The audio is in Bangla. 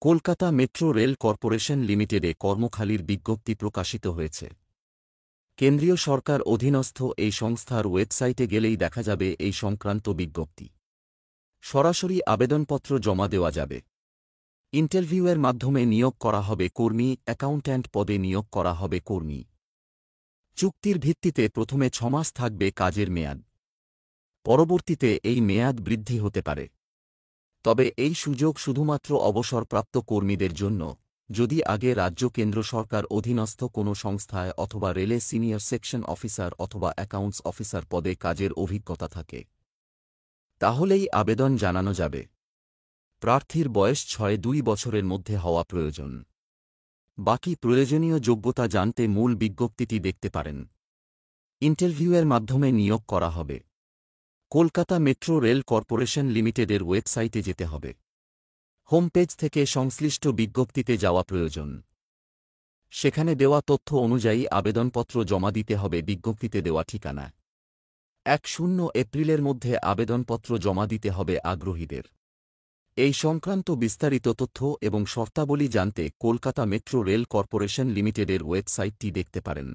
কলকাতা মেট্রো রেল কর্পোরেশন লিমিটেডে কর্মখালির বিজ্ঞপ্তি প্রকাশিত হয়েছে। কেন্দ্রীয় সরকার অধীনস্থ এই সংস্থার ওয়েবসাইটে গেলেই দেখা যাবে এই সংক্রান্ত বিজ্ঞপ্তি। সরাসরি আবেদনপত্র জমা দেওয়া যাবে। ইন্টারভিউয়ের মাধ্যমে নিয়োগ করা হবে কর্মী, অ্যাকাউন্ট্যান্ট পদে নিয়োগ করা হবে কর্মী। চুক্তির ভিত্তিতে প্রথমে 6 মাস থাকবে কাজের মেয়াদ। পরবর্তীতে এই মেয়াদ বৃদ্ধি হতে পারে। তবে এই সুযোগ শুধুমাত্র অবসরপ্রাপ্ত কর্মীদের জন্য, যদি আগে রাজ্য কেন্দ্র সরকার অধীনস্থ কোনো সংস্থায় অথবা রেলে সিনিয়র সেকশন অফিসার অথবা অ্যাকাউন্টস অফিসার পদে কাজের অভিজ্ঞতা থাকে। তাহলেই আবেদন জানানো যাবে। প্রার্থীর বয়স 6-2 বছরের মধ্যে হওয়া প্রয়োজন। বাকি প্রয়োজনীয় যোগ্যতা জানতে মূল বিজ্ঞপ্তিটি দেখতে পারেন। ইন্টারভিউয়ের মাধ্যমে নিয়োগ করা হবে। কলকাতা মেট্রো রেল কর্পোরেশন লিমিটেডের ওয়েবসাইটে যেতে হবে। হোম পেজ থেকে সংশ্লিষ্ট বিজ্ঞপ্তিতে যাওয়া প্রয়োজন। সেখানে দেওয়া তথ্য অনুযায়ী আবেদনপত্র জমা দিতে হবে বিজ্ঞপ্তিতে দেওয়া ঠিকানা। 1 এপ্রিলের মধ্যে আবেদনপত্র জমা দিতে হবে আগ্রহীদের। এই সংক্রান্ত বিস্তারিত তথ্য এবং শর্তাবলী জানতে কলকাতা মেট্রো রেল কর্পোরেশন লিমিটেডের ওয়েবসাইটটি দেখতে পারেন।